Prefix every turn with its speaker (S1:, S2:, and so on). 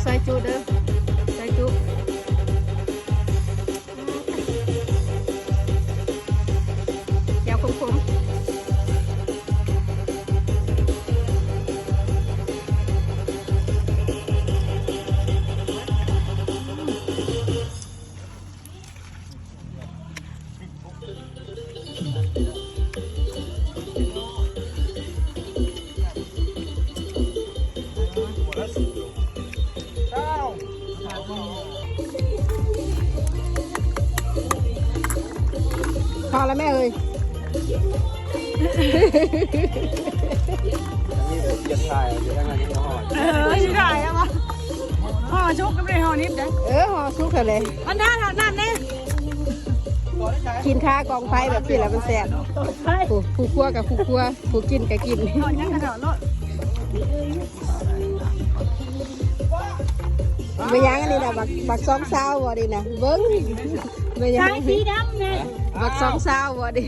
S1: ซอยจุเด้อซอยจุแก้วคมพอแล้วแม่เอ้ย
S2: ยังถ่ายเดี๋ยวงานนี้ห่อ
S3: ชิได้แล้ววะห่อชุกก็ไม่ได้ห่อนิดเด้
S1: ห่อซุกกันเลย
S3: มันท่าทางนั้นเนี่ย
S1: กินข้ากองไฟแบบนี้แล้วมันแซ่บผู้คั่วกับผู้คั่วผู้กินกับกิน
S3: ห่อยังกระโดดรถ
S1: ไม่ยั้งอันนี้นะบักซองซาวบ่ดินะเบิ้งไม่ยั้
S3: สาง ยสีดำเนี่ย
S1: บักซองซาวบ่ดิ